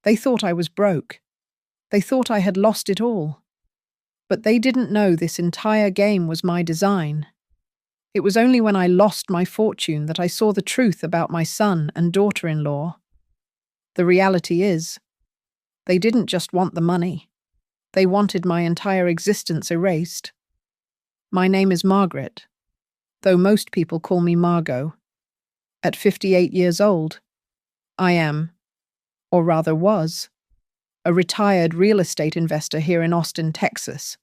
They thought I was broke. They thought I had lost it all. But they didn't know this entire game was my design. It was only when I lost my fortune that I saw the truth about my son and daughter-in-law. The reality is, they didn't just want the money. They wanted my entire existence erased. My name is Margaret, though most people call me Margot. At 58 years old, I am, or rather was, a retired real estate investor here in Austin, Texas.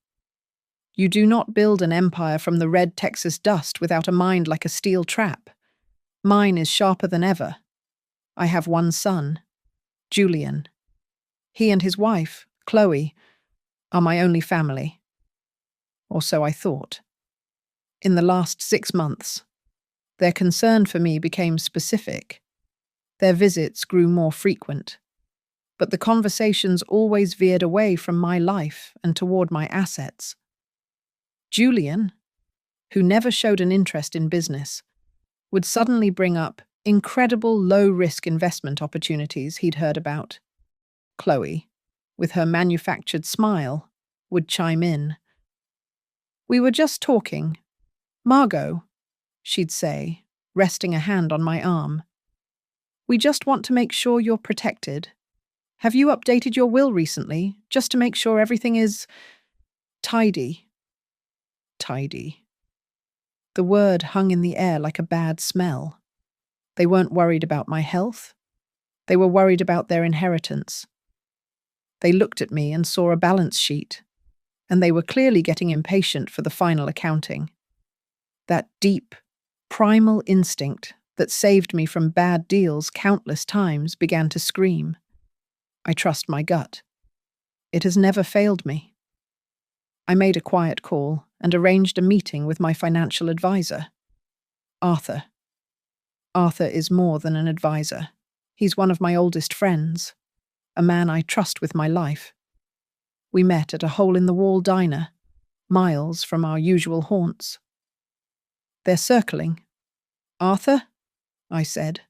You do not build an empire from the red Texas dust without a mind like a steel trap. Mine is sharper than ever. I have one son, Julian. He and his wife, Chloe, are my only family. Or so I thought. In the last 6 months, their concern for me became specific. Their visits grew more frequent. But the conversations always veered away from my life and toward my assets. Julian, who never showed an interest in business, would suddenly bring up incredible low-risk investment opportunities he'd heard about. Chloe, with her manufactured smile, would chime in. "We were just talking. Margot," she'd say, resting a hand on my arm. "We just want to make sure you're protected. Have you updated your will recently, just to make sure everything is tidy?" Tidy. The word hung in the air like a bad smell. They weren't worried about my health. They were worried about their inheritance. They looked at me and saw a balance sheet, and they were clearly getting impatient for the final accounting. That deep, primal instinct that saved me from bad deals countless times began to scream. I trust my gut. It has never failed me. I made a quiet call and arranged a meeting with my financial advisor, Arthur. Arthur is more than an advisor. He's one of my oldest friends, a man I trust with my life. We met at a hole-in-the-wall diner, miles from our usual haunts. "They're circling." "Arthur?" I said,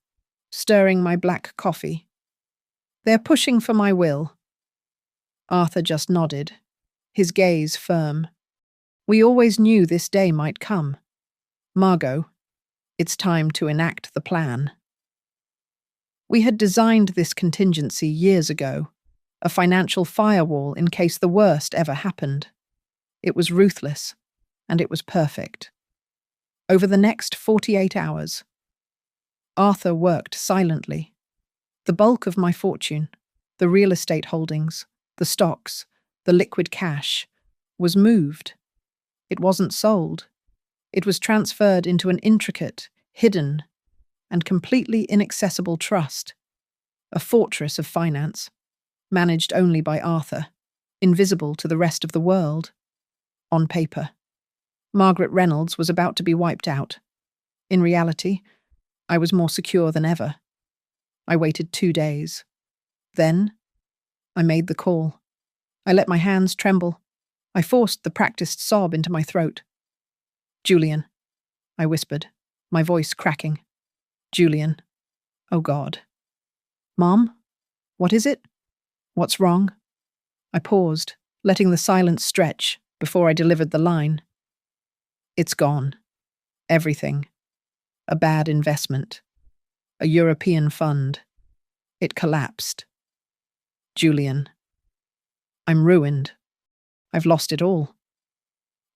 stirring my black coffee. "They're pushing for my will." Arthur just nodded, his gaze firm. We always knew this day might come. "Margot, it's time to enact the plan." We had designed this contingency years ago, a financial firewall in case the worst ever happened. It was ruthless, and it was perfect. Over the next 48 hours, Arthur worked silently. The bulk of my fortune, the real estate holdings, the stocks, the liquid cash, was moved. It wasn't sold. It was transferred into an intricate, hidden, and completely inaccessible trust, a fortress of finance, managed only by Arthur, invisible to the rest of the world. On paper, Margaret Reynolds was about to be wiped out. In reality, I was more secure than ever. I waited 2 days. Then, I made the call. I let my hands tremble. I forced the practiced sob into my throat. "Julian," I whispered, my voice cracking. "Julian. Oh God. Mom? What is it? What's wrong?" I paused, letting the silence stretch before I delivered the line. "It's gone. Everything. A bad investment. A European fund. It collapsed. Julian. I'm ruined. I've lost it all."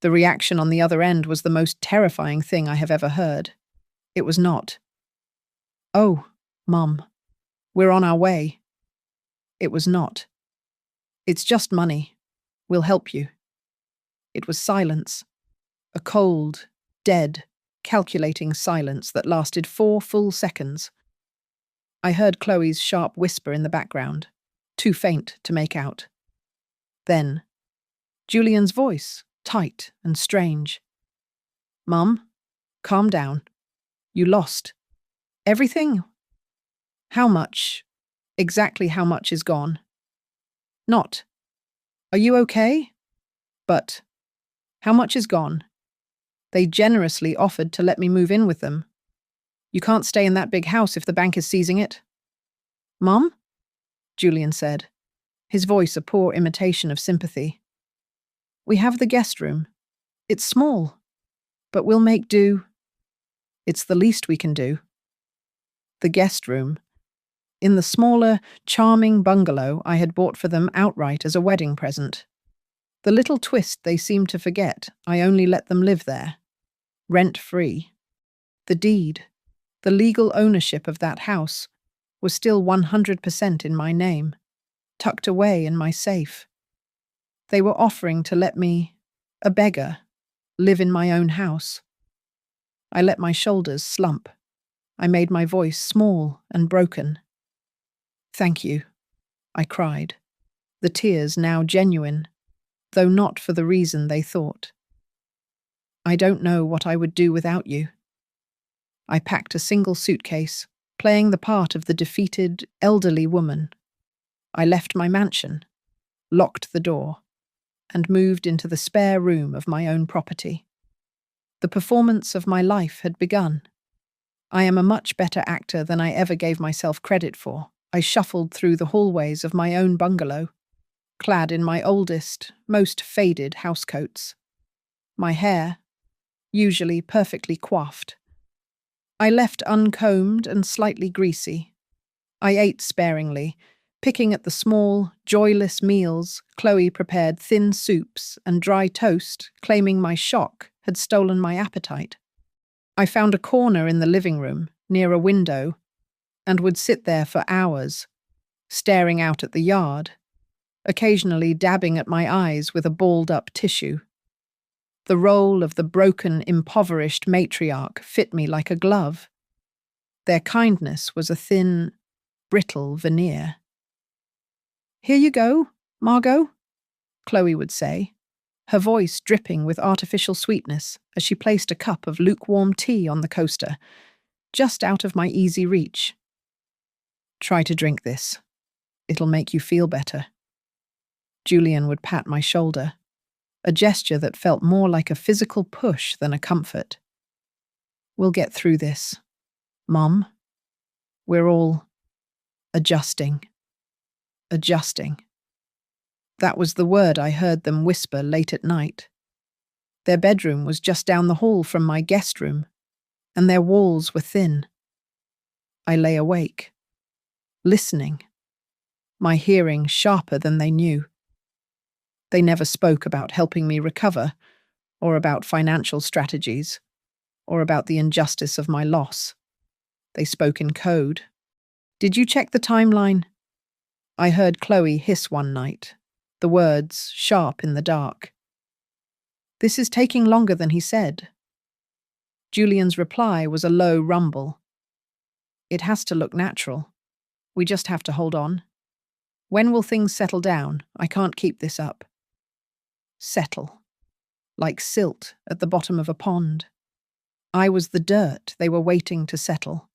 The reaction on the other end was the most terrifying thing I have ever heard. It was not, "Oh, Mum, we're on our way." It was not, "It's just money. We'll help you." It was silence. A cold, dead, calculating silence that lasted 4 full seconds. I heard Chloe's sharp whisper in the background, too faint to make out. Then, Julian's voice, tight and strange. "Mum, calm down. You lost. Everything? How much? Exactly how much is gone?" "Not. Are you okay?" "But how much is gone? They generously offered to let me move in with them. You can't stay in that big house if the bank is seizing it." "Mum?" Julian said, his voice a poor imitation of sympathy. We have the guest room. It's small, but we'll make do. It's the least we can do. The guest room. In the smaller, charming bungalow I had bought for them outright as a wedding present. The little twist they seemed to forget, I only let them live there. Rent-free. The deed, the legal ownership of that house, was still 100% in my name, tucked away in my safe. They were offering to let me, a beggar, live in my own house. I let my shoulders slump. I made my voice small and broken. Thank you, I cried, the tears now genuine, though not for the reason they thought. I don't know what I would do without you. I packed a single suitcase, playing the part of the defeated, elderly woman. I left my mansion, locked the door, and moved into the spare room of my own property. The performance of my life had begun. I am a much better actor than I ever gave myself credit for. I shuffled through the hallways of my own bungalow, clad in my oldest, most faded housecoats. My hair, usually perfectly coiffed, I left uncombed and slightly greasy. I ate sparingly, picking at the small, joyless meals. Chloe prepared thin soups and dry toast, claiming my shock had stolen my appetite. I found a corner in the living room, near a window, and would sit there for hours, staring out at the yard, occasionally dabbing at my eyes with a balled-up tissue. The role of the broken, impoverished matriarch fit me like a glove. Their kindness was a thin, brittle veneer. Here you go, Margot, Chloe would say, her voice dripping with artificial sweetness as she placed a cup of lukewarm tea on the coaster, just out of my easy reach. Try to drink this. It'll make you feel better. Julian would pat my shoulder, a gesture that felt more like a physical push than a comfort. We'll get through this, Mom. We're all adjusting. Adjusting. That was the word I heard them whisper late at night. Their bedroom was just down the hall from my guest room, and their walls were thin. I lay awake, listening, my hearing sharper than they knew. They never spoke about helping me recover, or about financial strategies, or about the injustice of my loss. They spoke in code. Did you check the timeline? I heard Chloe hiss one night, the words sharp in the dark. This is taking longer than he said. Julian's reply was a low rumble. It has to look natural. We just have to hold on. When will things settle down? I can't keep this up. Settle. Like silt at the bottom of a pond. I was the dirt they were waiting to settle.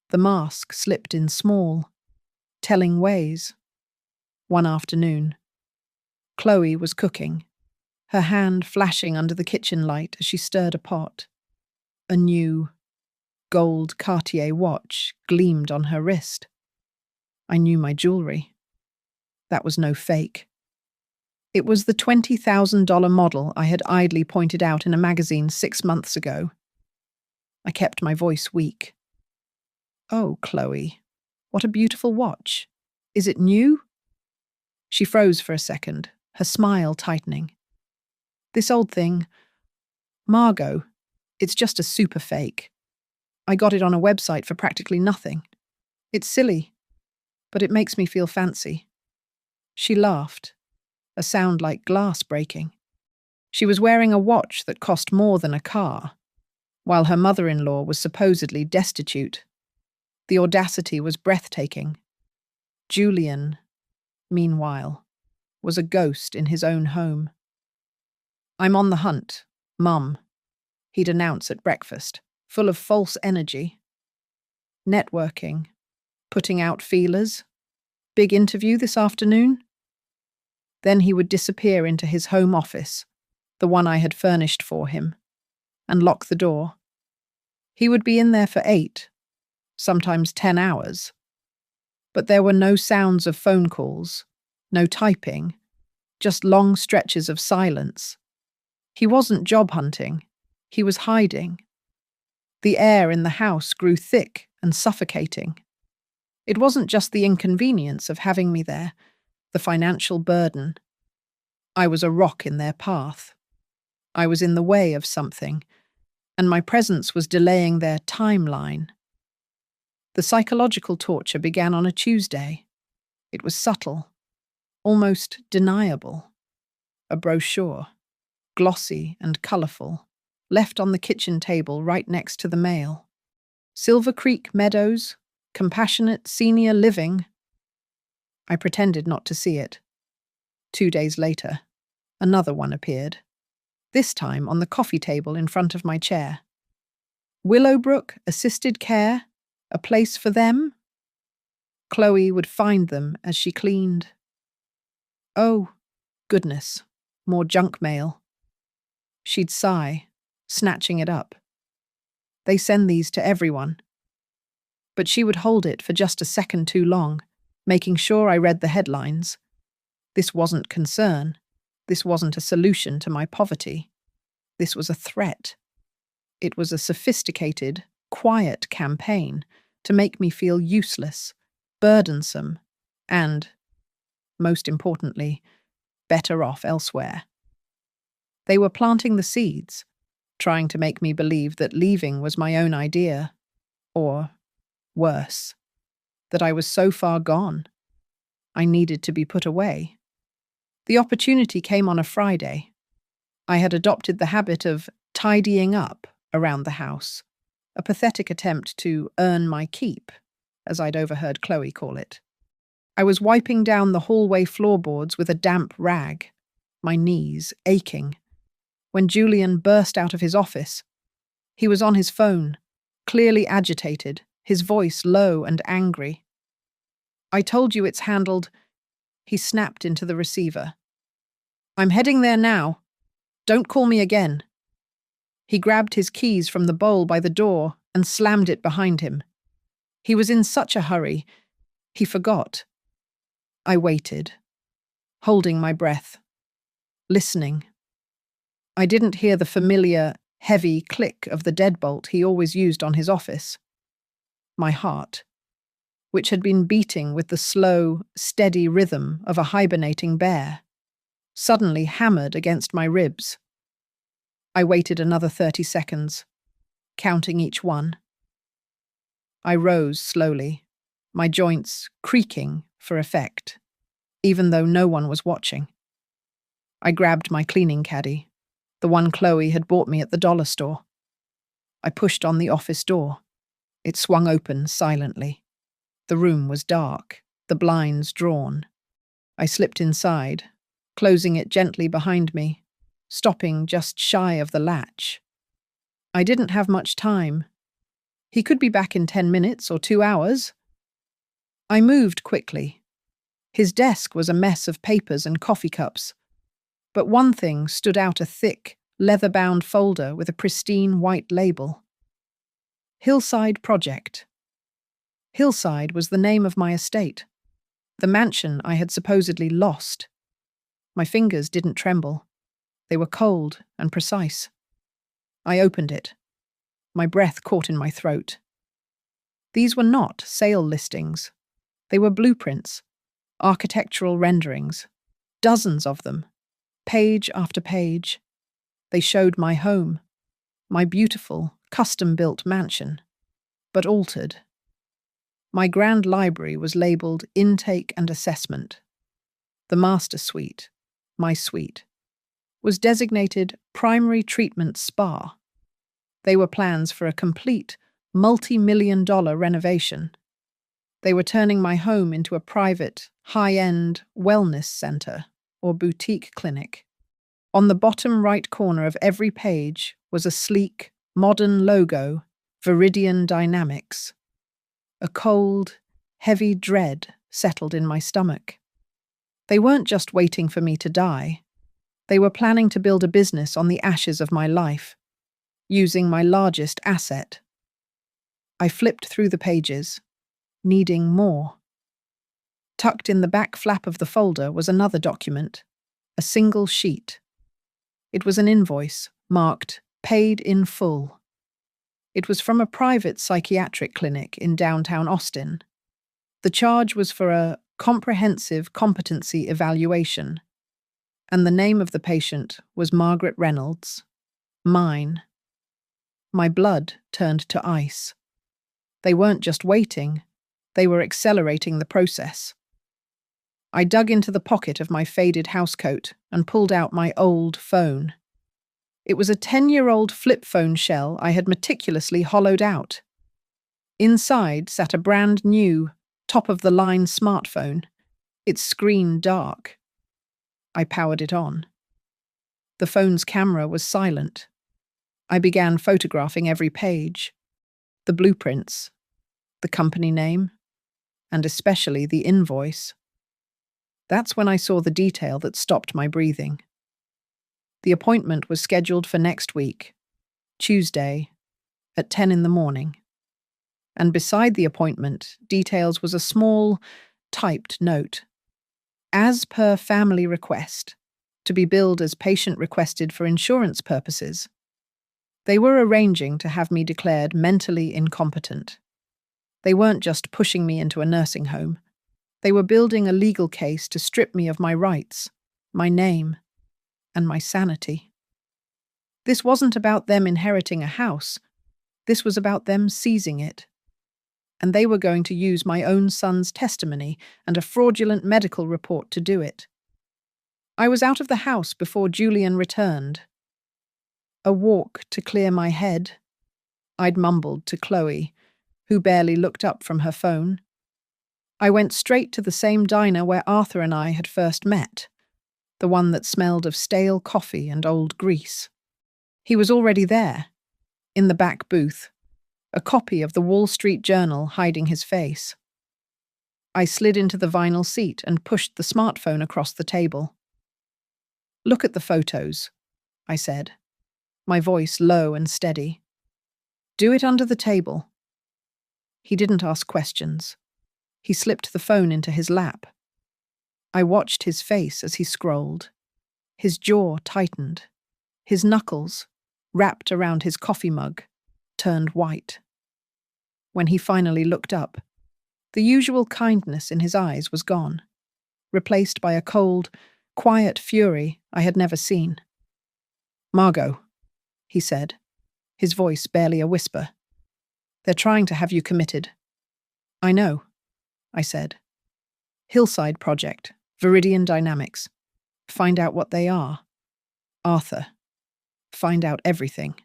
The mask slipped in small, telling ways. One afternoon, Chloe was cooking, her hand flashing under the kitchen light as she stirred a pot. A new, gold Cartier watch gleamed on her wrist. I knew my jewelry. That was no fake. It was the $20,000 model I had idly pointed out in a magazine 6 months ago. I kept my voice weak. Oh, Chloe, what a beautiful watch. Is it new? She froze for a second, her smile tightening. This old thing, Margot, it's just a super fake. I got it on a website for practically nothing. It's silly, but it makes me feel fancy. She laughed, a sound like glass breaking. She was wearing a watch that cost more than a car, while her mother-in-law was supposedly destitute. The audacity was breathtaking. Julian, meanwhile, was a ghost in his own home. I'm on the hunt, Mum, he'd announce at breakfast, full of false energy. Networking, putting out feelers, big interview this afternoon. Then he would disappear into his home office, the one I had furnished for him, and lock the door. He would be in there for 8, sometimes 10 hours. But there were no sounds of phone calls, no typing, just long stretches of silence. He wasn't job hunting. He was hiding. The air in the house grew thick and suffocating. It wasn't just the inconvenience of having me there, the financial burden. I was a rock in their path. I was in the way of something, and my presence was delaying their timeline. The psychological torture began on a Tuesday. It was subtle, almost deniable. A brochure, glossy and colourful, left on the kitchen table right next to the mail. Silver Creek Meadows, Compassionate Senior Living. I pretended not to see it. 2 days later, another one appeared, this time on the coffee table in front of my chair. Willowbrook Assisted Care, a place for them? Chloe would find them as she cleaned. Oh, goodness, more junk mail. She'd sigh, snatching it up. They send these to everyone. But she would hold it for just a second too long, making sure I read the headlines. This wasn't concern. This wasn't a solution to my poverty. This was a threat. It was a sophisticated, quiet campaign to make me feel useless, burdensome, and, most importantly, better off elsewhere. They were planting the seeds, trying to make me believe that leaving was my own idea, or, worse, that I was so far gone. I needed to be put away. The opportunity came on a Friday. I had adopted the habit of tidying up around the house, a pathetic attempt to earn my keep, as I'd overheard Chloe call it. I was wiping down the hallway floorboards with a damp rag, my knees aching, when Julian burst out of his office. He was on his phone, clearly agitated, his voice low and angry. "I told you it's handled," he snapped into the receiver. "I'm heading there now. Don't call me again." He grabbed his keys from the bowl by the door and slammed it behind him. He was in such a hurry, he forgot. I waited, holding my breath, listening. I didn't hear the familiar, heavy click of the deadbolt he always used on his office. My heart, which had been beating with the slow, steady rhythm of a hibernating bear, suddenly hammered against my ribs. I waited another 30 seconds, counting each one. I rose slowly, my joints creaking for effect, even though no one was watching. I grabbed my cleaning caddy, the one Chloe had bought me at the dollar store. I pushed on the office door. It swung open silently. The room was dark, the blinds drawn. I slipped inside, closing it gently behind me, stopping just shy of the latch. I didn't have much time. He could be back in 10 minutes or 2 hours. I moved quickly. His desk was a mess of papers and coffee cups, but one thing stood out, a thick, leather-bound folder with a pristine white label. Hillside Project. Hillside was the name of my estate, the mansion I had supposedly lost. My fingers didn't tremble. They were cold and precise. I opened it. My breath caught in my throat. These were not sale listings. They were blueprints, architectural renderings, dozens of them, page after page. They showed my home, my beautiful, custom-built mansion, but altered. My grand library was labelled Intake and Assessment. The master suite, my suite, was designated Primary Treatment Spa. They were plans for a complete, multi-million-dollar renovation. They were turning my home into a private, high-end wellness center or boutique clinic. On the bottom right corner of every page was a sleek, modern logo, Viridian Dynamics. A cold, heavy dread settled in my stomach. They weren't just waiting for me to die. They were planning to build a business on the ashes of my life, using my largest asset. I flipped through the pages, needing more. Tucked in the back flap of the folder was another document, a single sheet. It was an invoice, marked "Paid in Full." It was from a private psychiatric clinic in downtown Austin. The charge was for a comprehensive competency evaluation, and the name of the patient was Margaret Reynolds. Mine. My blood turned to ice. They weren't just waiting, they were accelerating the process. I dug into the pocket of my faded housecoat and pulled out my old phone. It was a 10-year-old flip phone shell I had meticulously hollowed out. Inside sat a brand new, top-of-the-line smartphone, its screen dark. I powered it on. The phone's camera was silent. I began photographing every page, the blueprints, the company name, and especially the invoice. That's when I saw the detail that stopped my breathing. The appointment was scheduled for next week, Tuesday, at 10 in the morning. And beside the appointment details was a small, typed note. As per family request, to be billed as patient requested for insurance purposes. They were arranging to have me declared mentally incompetent. They weren't just pushing me into a nursing home. They were building a legal case to strip me of my rights, my name, and my sanity. This wasn't about them inheriting a house. This was about them seizing it. And they were going to use my own son's testimony and a fraudulent medical report to do it. I was out of the house before Julian returned. A walk to clear my head, I'd mumbled to Chloe, who barely looked up from her phone. I went straight to the same diner where Arthur and I had first met, the one that smelled of stale coffee and old grease. He was already there, in the back booth, a copy of the Wall Street Journal hiding his face. I slid into the vinyl seat and pushed the smartphone across the table. "Look at the photos," I said, my voice low and steady. "Do it under the table." He didn't ask questions. He slipped the phone into his lap. I watched his face as he scrolled. His jaw tightened. His knuckles, wrapped around his coffee mug, turned white. When he finally looked up, the usual kindness in his eyes was gone, replaced by a cold, quiet fury I had never seen. "Margot," he said, his voice barely a whisper. "They're trying to have you committed." "I know," I said. "Hillside Project, Viridian Dynamics. Find out what they are. Arthur. Find out everything."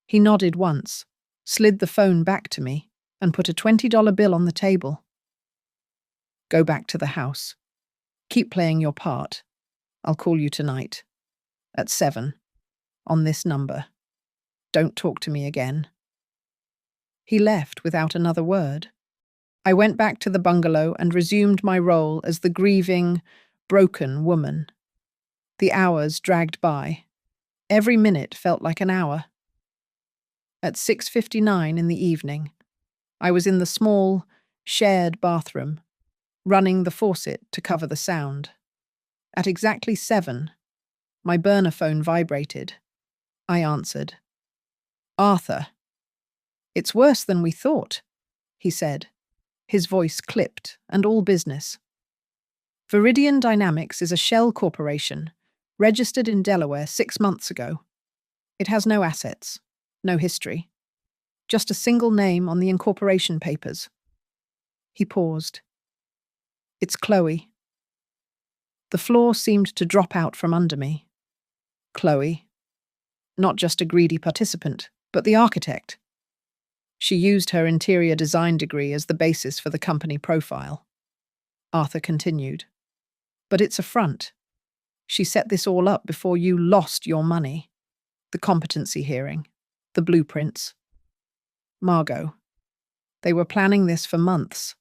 He nodded once, slid the phone back to me, and put a $20 bill on the table. "Go back to the house. Keep playing your part. I'll call you tonight. At 7. On this number. Don't talk to me again." He left without another word. I went back to the bungalow and resumed my role as the grieving, broken woman. The hours dragged by. Every minute felt like an hour. At 6:59 in the evening, I was in the small, shared bathroom, running the faucet to cover the sound. At exactly 7, my burner phone vibrated. I answered. "Arthur." "It's worse than we thought," he said, his voice clipped and all business. "Viridian Dynamics is a shell corporation, registered in Delaware 6 months ago. It has no assets, no history, just a single name on the incorporation papers." He paused. "It's Chloe." The floor seemed to drop out from under me. Chloe. Not just a greedy participant, but the architect. She used her interior design degree as the basis for the company profile. Arthur continued. "But it's a front. She set this all up before you lost your money. The competency hearing, the blueprints. Margot. They were planning this for months."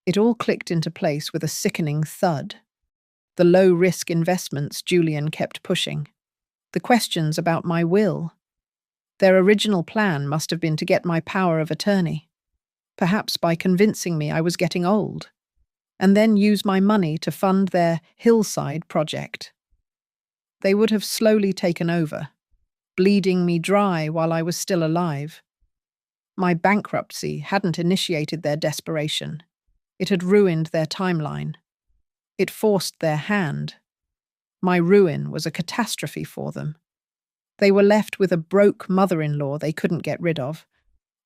It all clicked into place with a sickening thud. The low-risk investments Julian kept pushing. The questions about my will. Their original plan must have been to get my power of attorney, perhaps by convincing me I was getting old. and then use my money to fund their hillside project. They would have slowly taken over, bleeding me dry while I was still alive. My bankruptcy hadn't initiated their desperation. It had ruined their timeline. It forced their hand. My ruin was a catastrophe for them. They were left with a broke mother-in-law they couldn't get rid of,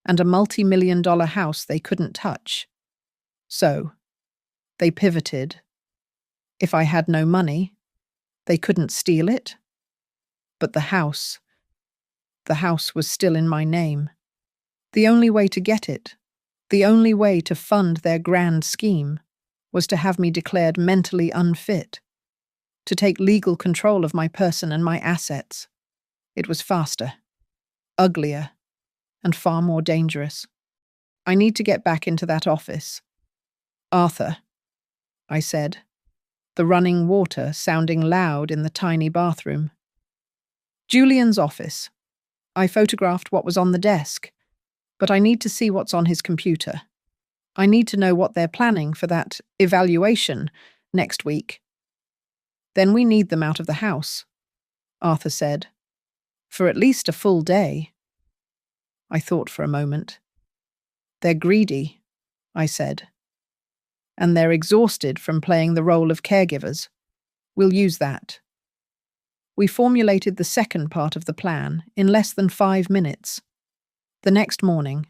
and a multi-million-dollar house they couldn't touch. So, they pivoted. If I had no money, they couldn't steal it. But the house was still in my name. The only way to get it, the only way to fund their grand scheme, was to have me declared mentally unfit, to take legal control of my person and my assets. It was faster, uglier, and far more dangerous. I need to get back into that office. Arthur, I said, the running water sounding loud in the tiny bathroom. Julian's office. I photographed what was on the desk, but I need to see what's on his computer. I need to know what they're planning for that evaluation next week. Then we need them out of the house, Arthur said, for at least a full day. I thought for a moment. They're greedy, I said. And they're exhausted from playing the role of caregivers. We'll use that. We formulated the second part of the plan in less than 5 minutes. The next morning,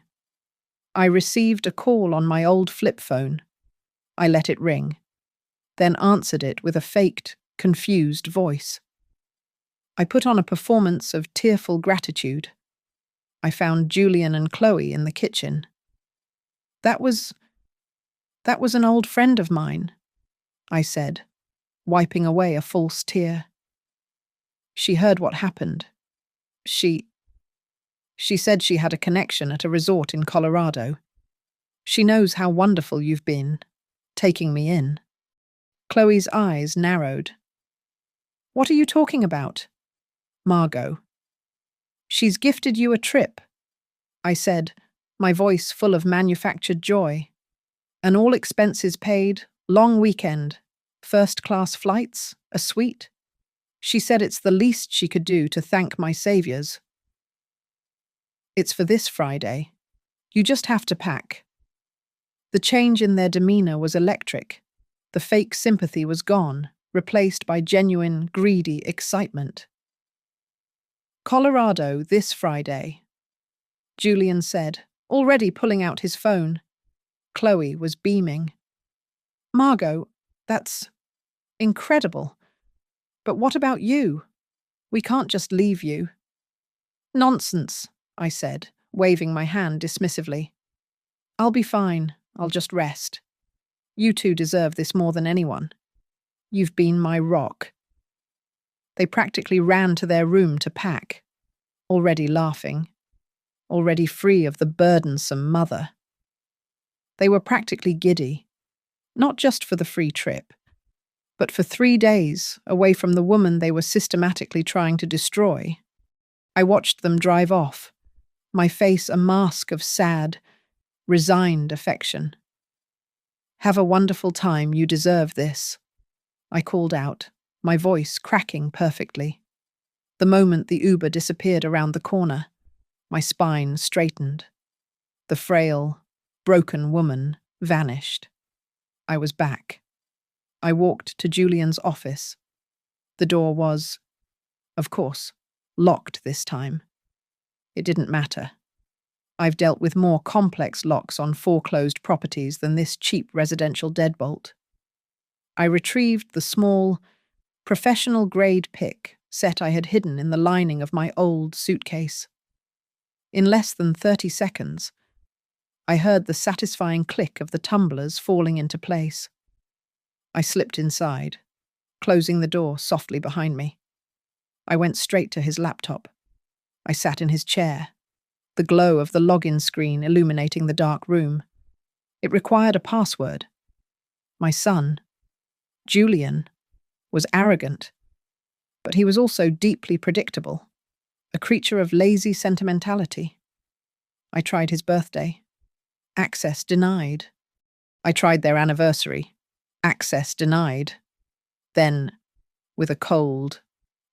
I received a call on my old flip phone. I let it ring, then answered it with a faked, confused voice. I put on a performance of tearful gratitude. I found Julian and Chloe in the kitchen. That was an old friend of mine, I said, wiping away a false tear. She heard what happened. She said she had a connection at a resort in Colorado. She knows how wonderful you've been, taking me in. Chloe's eyes narrowed. What are you talking about? Margot. She's gifted you a trip, I said, my voice full of manufactured joy. An all expenses paid, long weekend, first-class flights, a suite. She said it's the least she could do to thank my saviors. It's for this Friday. You just have to pack. The change in their demeanor was electric. The fake sympathy was gone, replaced by genuine, greedy excitement. Colorado this Friday, Julian said, already pulling out his phone. Chloe was beaming. Margot, that's incredible. But what about you? We can't just leave you. Nonsense, I said, waving my hand dismissively. I'll be fine. I'll just rest. You two deserve this more than anyone. You've been my rock. They practically ran to their room to pack, already laughing, already free of the burdensome mother. They were practically giddy, not just for the free trip, but for 3 days away from the woman they were systematically trying to destroy. I watched them drive off, my face a mask of sad, resigned affection. Have a wonderful time, you deserve this, I called out, my voice cracking perfectly. The moment the Uber disappeared around the corner, my spine straightened. The frail, broken woman vanished. I was back. I walked to Julian's office. The door was, of course, locked this time. It didn't matter. I've dealt with more complex locks on foreclosed properties than this cheap residential deadbolt. I retrieved the small, professional-grade pick set I had hidden in the lining of my old suitcase. In less than 30 seconds, I heard the satisfying click of the tumblers falling into place. I slipped inside, closing the door softly behind me. I went straight to his laptop. I sat in his chair, the glow of the login screen illuminating the dark room. It required a password. My son, Julian, was arrogant, but he was also deeply predictable, a creature of lazy sentimentality. I tried his birthday. Access denied. I tried their anniversary. Access denied. Then, with a cold,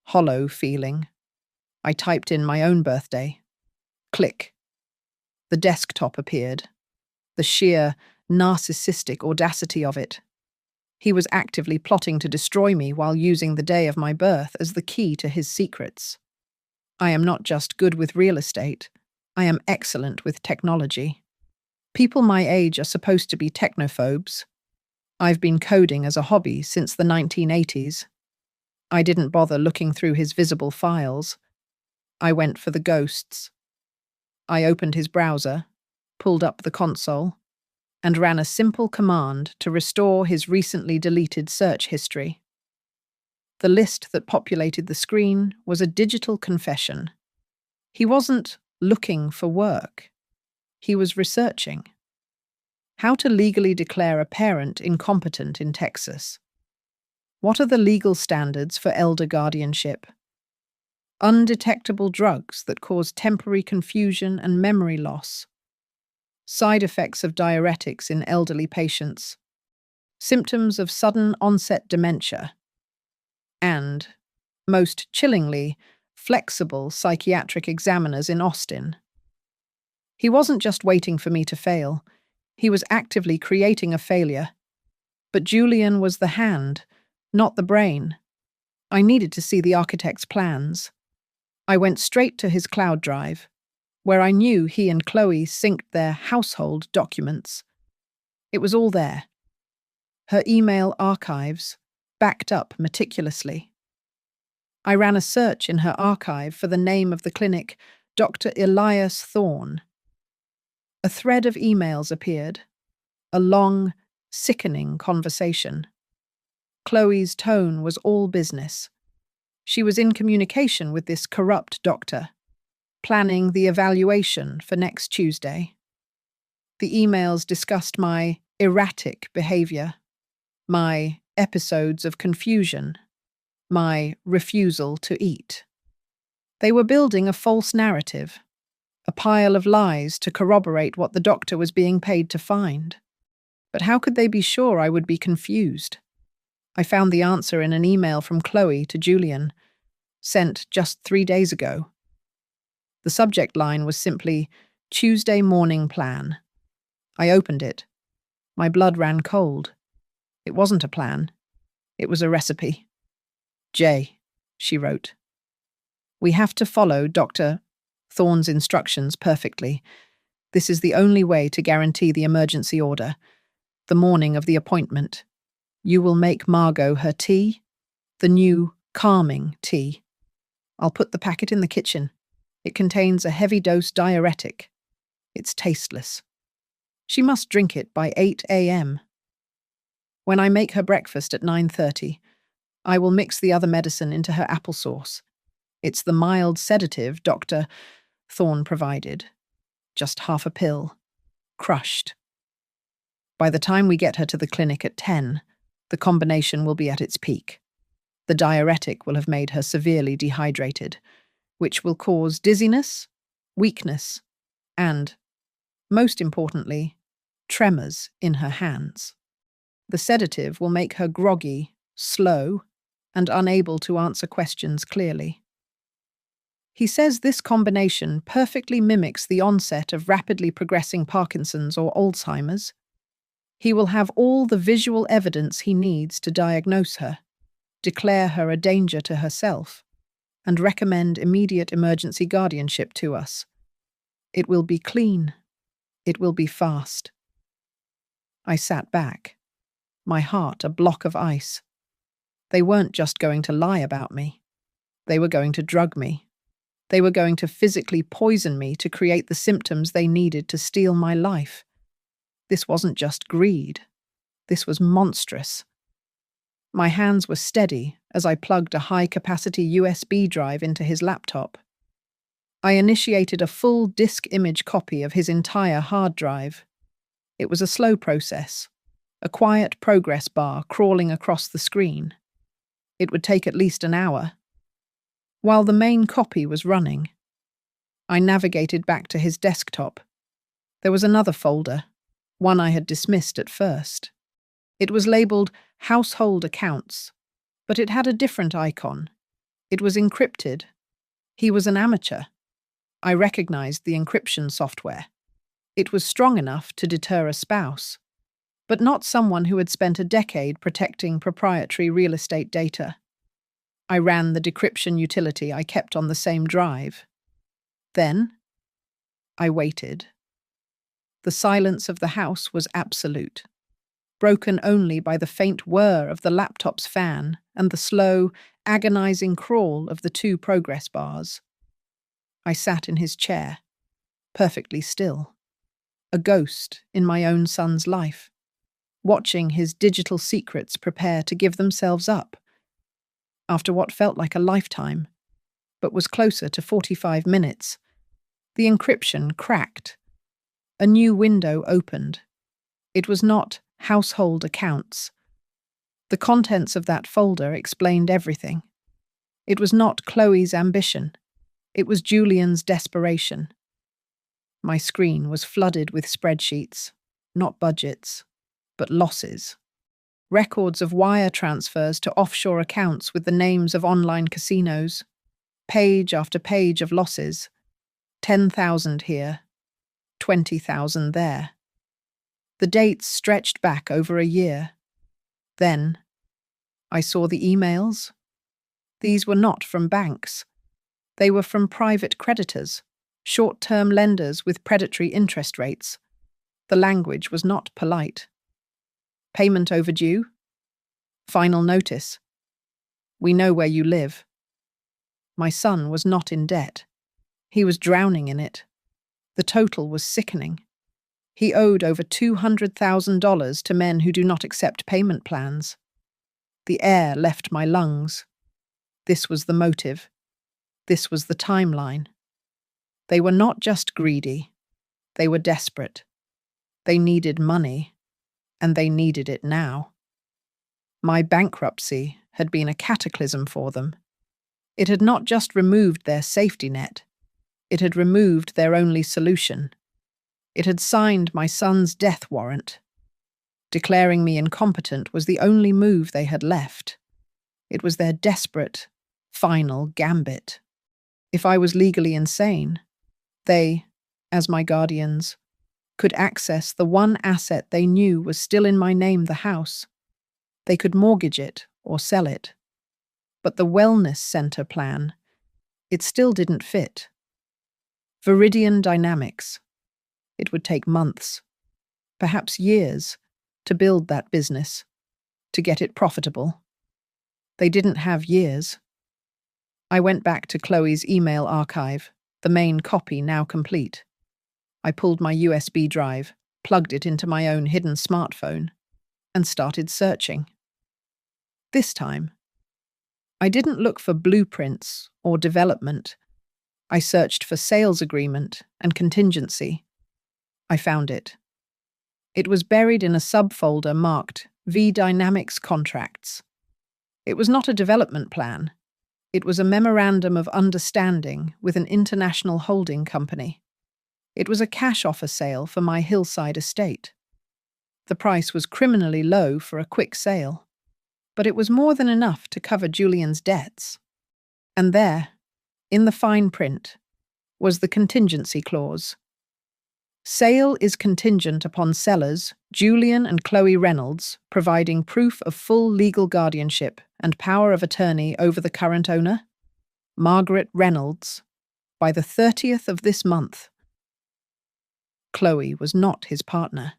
hollow feeling, I typed in my own birthday. Click. The desktop appeared. The sheer, narcissistic audacity of it. He was actively plotting to destroy me while using the day of my birth as the key to his secrets. I am not just good with real estate, I am excellent with technology. People my age are supposed to be technophobes. I've been coding as a hobby since the 1980s. I didn't bother looking through his visible files. I went for the ghosts. I opened his browser, pulled up the console, and ran a simple command to restore his recently deleted search history. The list that populated the screen was a digital confession. He wasn't looking for work. He was researching. How to legally declare a parent incompetent in Texas. What are the legal standards for elder guardianship? Undetectable drugs that cause temporary confusion and memory loss. Side effects of diuretics in elderly patients. Symptoms of sudden onset dementia. And, most chillingly, flexible psychiatric examiners in Austin. He wasn't just waiting for me to fail. He was actively creating a failure. But Julian was the hand, not the brain. I needed to see the architect's plans. I went straight to his cloud drive, where I knew he and Chloe synced their household documents. It was all there. Her email archives, backed up meticulously. I ran a search in her archive for the name of the clinic, Dr. Elias Thorne. A thread of emails appeared, a long, sickening conversation. Chloe's tone was all business. She was in communication with this corrupt doctor, planning the evaluation for next Tuesday. The emails discussed my erratic behavior, my episodes of confusion, my refusal to eat. They were building a false narrative, a pile of lies to corroborate what the doctor was being paid to find. But how could they be sure I would be confused? I found the answer in an email from Chloe to Julian, sent just 3 days ago. The subject line was simply, Tuesday morning plan. I opened it. My blood ran cold. It wasn't a plan. It was a recipe. Jay, she wrote. We have to follow Dr. Thorne's instructions perfectly. This is the only way to guarantee the emergency order. The morning of the appointment, you will make Margot her tea, the new calming tea. I'll put the packet in the kitchen. It contains a heavy-dose diuretic. It's tasteless. She must drink it by 8 a.m. When I make her breakfast at 9:30, I will mix the other medicine into her applesauce. It's the mild sedative Dr. Thorne provided. Just half a pill. Crushed. By the time we get her to the clinic at 10, the combination will be at its peak. The diuretic will have made her severely dehydrated, which will cause dizziness, weakness, and, most importantly, tremors in her hands. The sedative will make her groggy, slow, and unable to answer questions clearly. He says this combination perfectly mimics the onset of rapidly progressing Parkinson's or Alzheimer's. He will have all the visual evidence he needs to diagnose her, declare her a danger to herself, and recommend immediate emergency guardianship to us. It will be clean. It will be fast. I sat back, my heart a block of ice. They weren't just going to lie about me. They were going to drug me. They were going to physically poison me to create the symptoms they needed to steal my life. This wasn't just greed. This was monstrous. My hands were steady as I plugged a high-capacity USB drive into his laptop. I initiated a full disk image copy of his entire hard drive. It was a slow process, a quiet progress bar crawling across the screen. It would take at least an hour. While the main copy was running, I navigated back to his desktop. There was another folder, one I had dismissed at first. It was labeled household accounts, but it had a different icon. It was encrypted. He was an amateur. I recognized the encryption software. It was strong enough to deter a spouse, but not someone who had spent a decade protecting proprietary real estate data. I ran the decryption utility I kept on the same drive. Then, I waited. The silence of the house was absolute, broken only by the faint whir of the laptop's fan and the slow, agonizing crawl of the two progress bars. I sat in his chair, perfectly still, a ghost in my own son's life, watching his digital secrets prepare to give themselves up. After what felt like a lifetime, but was closer to 45 minutes, the encryption cracked. A new window opened. It was not household accounts. The contents of that folder explained everything. It was not Chloe's ambition. It was Julian's desperation. My screen was flooded with spreadsheets, not budgets, but losses. Records of wire transfers to offshore accounts with the names of online casinos. Page after page of losses. 10,000 here, 20,000 there. The dates stretched back over a year. Then, I saw the emails. These were not from banks. They were from private creditors, short-term lenders with predatory interest rates. The language was not polite. Payment overdue. Final notice. We know where you live. My son was not in debt. He was drowning in it. The total was sickening. He owed over $200,000 to men who do not accept payment plans. The air left my lungs. This was the motive. This was the timeline. They were not just greedy. They were desperate. They needed money, and they needed it now. My bankruptcy had been a cataclysm for them. It had not just removed their safety net. It had removed their only solution. It had signed my son's death warrant. Declaring me incompetent was the only move they had left. It was their desperate, final gambit. If I was legally insane, they, as my guardians, could access the one asset they knew was still in my name, the house. They could mortgage it or sell it. But the wellness center plan, it still didn't fit. Viridian Dynamics. It would take months, perhaps years, to build that business, to get it profitable. They didn't have years. I went back to Chloe's email archive, the main copy now complete. I pulled my USB drive, plugged it into my own hidden smartphone, and started searching. This time, I didn't look for blueprints or development. I searched for sales agreement and contingency. I found it. It was buried in a subfolder marked V Dynamics Contracts. It was not a development plan. It was a memorandum of understanding with an international holding company. It was a cash offer sale for my hillside estate. The price was criminally low for a quick sale, but it was more than enough to cover Julian's debts. And there, in the fine print, was the contingency clause. Sale is contingent upon sellers, Julian and Chloe Reynolds, providing proof of full legal guardianship and power of attorney over the current owner, Margaret Reynolds, by the 30th of this month. Chloe was not his partner.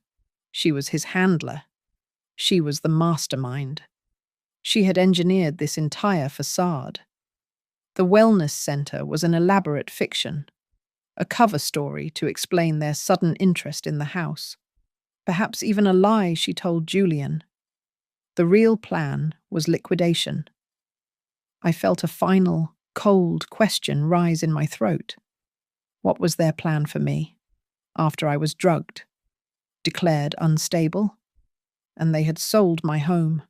She was his handler. She was the mastermind. She had engineered this entire facade. The wellness center was an elaborate fiction, a cover story to explain their sudden interest in the house, perhaps even a lie she told Julian. The real plan was liquidation. I felt a final, cold question rise in my throat. What was their plan for me, after I was drugged, declared unstable, and they had sold my home?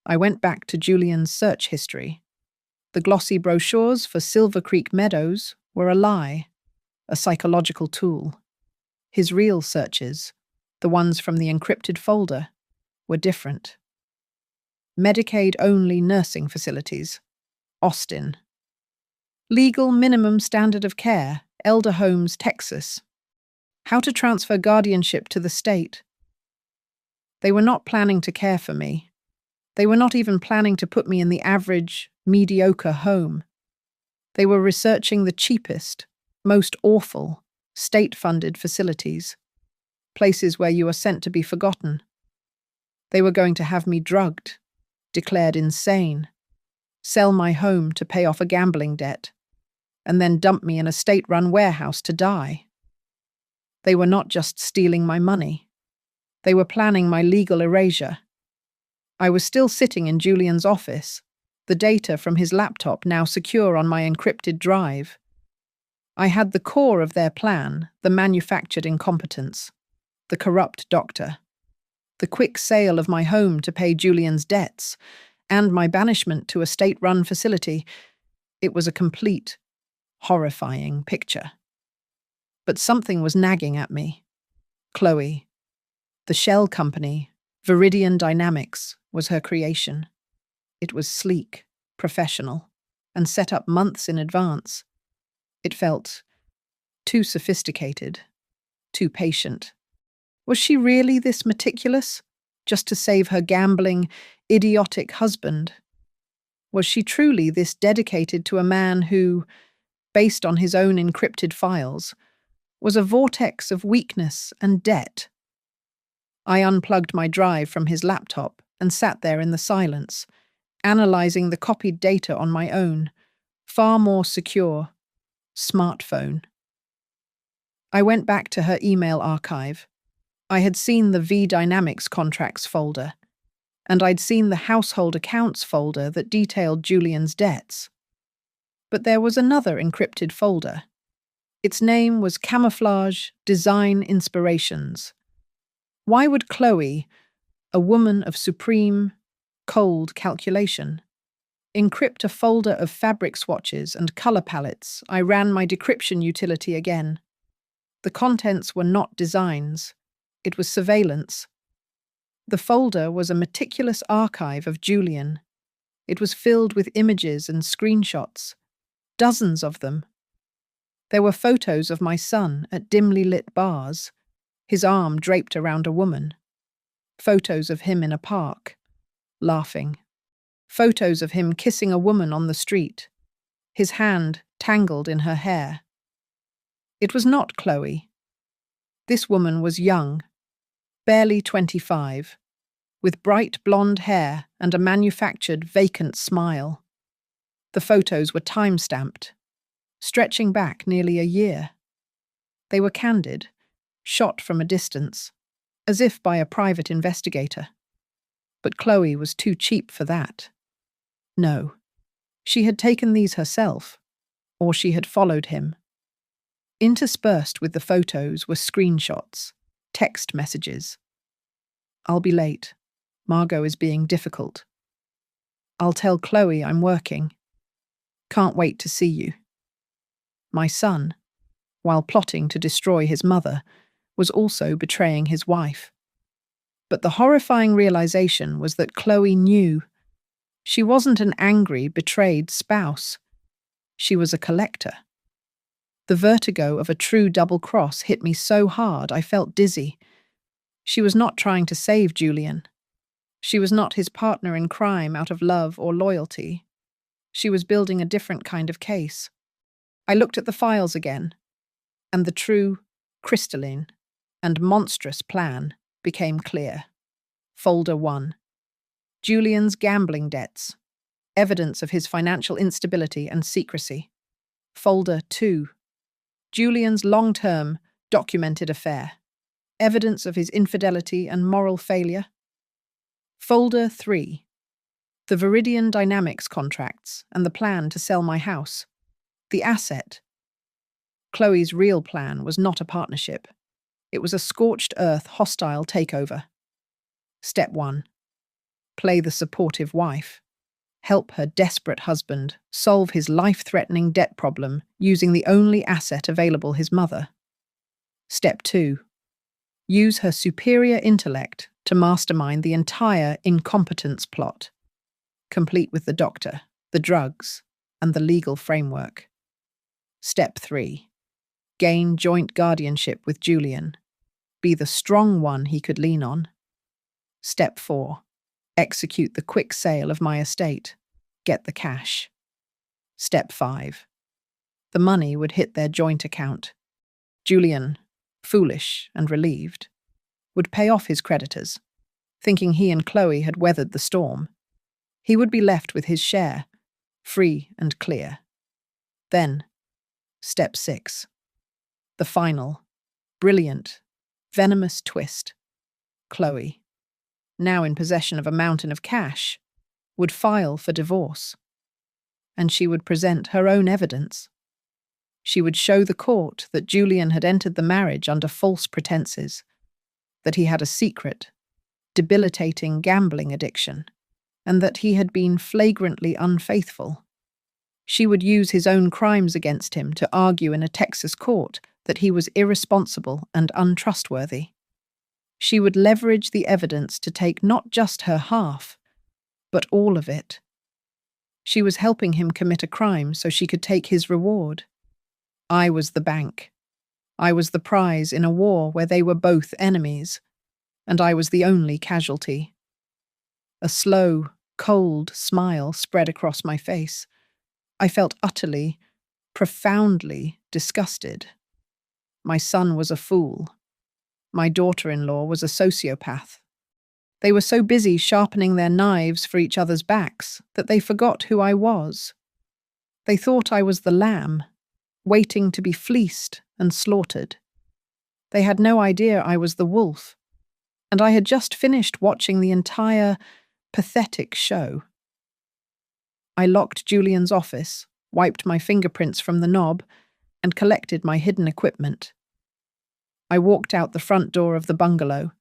I went back to Julian's search history. The glossy brochures for Silver Creek Meadows were a lie, a psychological tool. His real searches, the ones from the encrypted folder, were different. Medicaid-only nursing facilities. Austin. Legal minimum standard of care. Elder Homes, Texas. How to transfer guardianship to the state. They were not planning to care for me. They were not even planning to put me in the average, mediocre home. They were researching the cheapest, most awful, state-funded facilities, places where you are sent to be forgotten. They were going to have me drugged, declared insane, sell my home to pay off a gambling debt, and then dump me in a state-run warehouse to die. They were not just stealing my money. They were planning my legal erasure. I was still sitting in Julian's office, the data from his laptop now secure on my encrypted drive. I had the core of their plan, the manufactured incompetence, the corrupt doctor, the quick sale of my home to pay Julian's debts, and my banishment to a state-run facility. It was a complete, horrifying picture. But something was nagging at me. Chloe, the shell company, Viridian Dynamics, was her creation. It was sleek, professional, and set up months in advance. It felt too sophisticated, too patient. Was she really this meticulous, just to save her gambling, idiotic husband? Was she truly this dedicated to a man who, based on his own encrypted files, was a vortex of weakness and debt? I unplugged my drive from his laptop and sat there in the silence, analyzing the copied data on my own, far more secure, smartphone. I went back to her email archive. I had seen the V Dynamics contracts folder, and I'd seen the household accounts folder that detailed Julian's debts. But there was another encrypted folder. Its name was Camouflage Design Inspirations. Why would Chloe, a woman of supreme, cold calculation, encrypt a folder of fabric swatches and color palettes? I ran my decryption utility again. The contents were not designs. It was surveillance. The folder was a meticulous archive of Julian. It was filled with images and screenshots, dozens of them. There were photos of my son at dimly lit bars, his arm draped around a woman. Photos of him in a park, laughing. Photos of him kissing a woman on the street, his hand tangled in her hair. It was not Chloe. This woman was young, barely 25, with bright blonde hair and a manufactured, vacant smile. The photos were time-stamped, stretching back nearly a year. They were candid, shot from a distance, as if by a private investigator. But Chloe was too cheap for that. No, she had taken these herself, or she had followed him. Interspersed with the photos were screenshots, text messages. "I'll be late. Margot is being difficult. I'll tell Chloe I'm working. Can't wait to see you." My son, while plotting to destroy his mother, was also betraying his wife. But the horrifying realization was that Chloe knew. She wasn't an angry, betrayed spouse. She was a collector. The vertigo of a true double cross hit me so hard I felt dizzy. She was not trying to save Julian. She was not his partner in crime out of love or loyalty. She was building a different kind of case. I looked at the files again, and the true, crystalline, and monstrous plan became clear. Folder 1. Julian's gambling debts. Evidence of his financial instability and secrecy. Folder 2. Julian's long-term, documented affair. Evidence of his infidelity and moral failure. Folder 3. The Viridian Dynamics contracts and the plan to sell my house. The asset. Chloe's real plan was not a partnership. It was a scorched earth hostile takeover. Step 1. Play the supportive wife. Help her desperate husband solve his life-threatening debt problem using the only asset available, his mother. Step 2. Use her superior intellect to mastermind the entire incompetence plot. complete with the doctor, the drugs, and the legal framework. Step 3. Gain joint guardianship with Julian. Be the strong one he could lean on. Step 4. Execute the quick sale of my estate. Get the cash. Step 5. The money would hit their joint account. Julian, foolish and relieved, would pay off his creditors, thinking he and Chloe had weathered the storm. He would be left with his share, free and clear. Then, step 6. The final, brilliant, venomous twist. Chloe, now in possession of a mountain of cash, would file for divorce. And she would present her own evidence. She would show the court that Julian had entered the marriage under false pretenses, that he had a secret, debilitating gambling addiction, and that he had been flagrantly unfaithful. She would use his own crimes against him to argue in a Texas court that he was irresponsible and untrustworthy. She would leverage the evidence to take not just her half, but all of it. She was helping him commit a crime so she could take his reward. I was the bank. I was the prize in a war where they were both enemies, and I was the only casualty. A slow, cold smile spread across my face. I felt utterly, profoundly disgusted. My son was a fool. My daughter-in-law was a sociopath. They were so busy sharpening their knives for each other's backs that they forgot who I was. They thought I was the lamb, waiting to be fleeced and slaughtered. They had no idea I was the wolf, and I had just finished watching the entire pathetic show. I locked Julian's office, wiped my fingerprints from the knob, and collected my hidden equipment. I walked out the front door of the bungalow,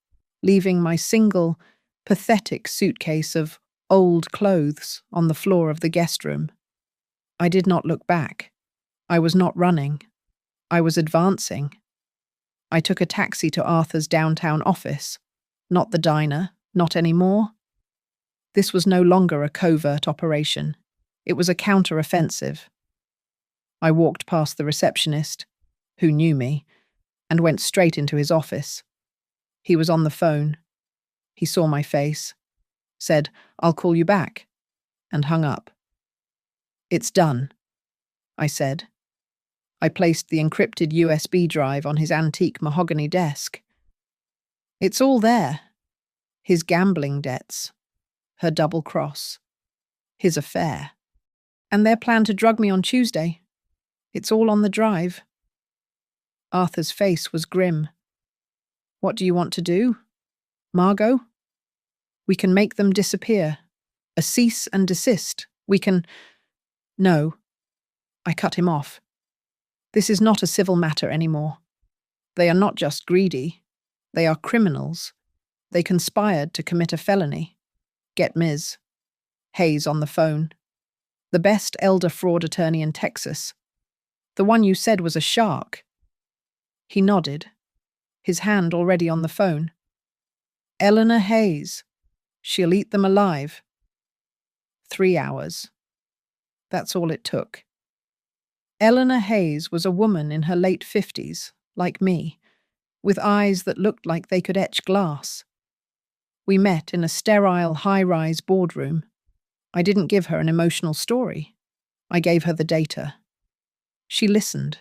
leaving my single, pathetic suitcase of old clothes on the floor of the guest room. I did not look back. I was not running. I was advancing. I took a taxi to Arthur's downtown office. Not the diner, not anymore. This was no longer a covert operation. It was a counter-offensive. I walked past the receptionist, who knew me, and went straight into his office. He was on the phone. He saw my face, said, "I'll call you back," and hung up. "It's done," I said. I placed the encrypted USB drive on his antique mahogany desk. It's all there. His gambling debts, her double cross, his affair, and their plan to drug me on Tuesday. It's all on the drive. Arthur's face was grim. "What do you want to do, Margot?" "We can make them disappear. A cease and desist. We can—" "No." I cut him off. "This is not a civil matter anymore. They are not just greedy. They are criminals. They conspired to commit a felony. Get Ms. Hayes on the phone. The best elder fraud attorney in Texas. The one you said was a shark." He nodded, his hand already on the phone. "Eleanor Hayes. She'll eat them alive." 3 hours. That's all it took. Eleanor Hayes was a woman in her late 50s, like me, with eyes that looked like they could etch glass. We met in a sterile high-rise boardroom. I didn't give her an emotional story. I gave her the data. She listened,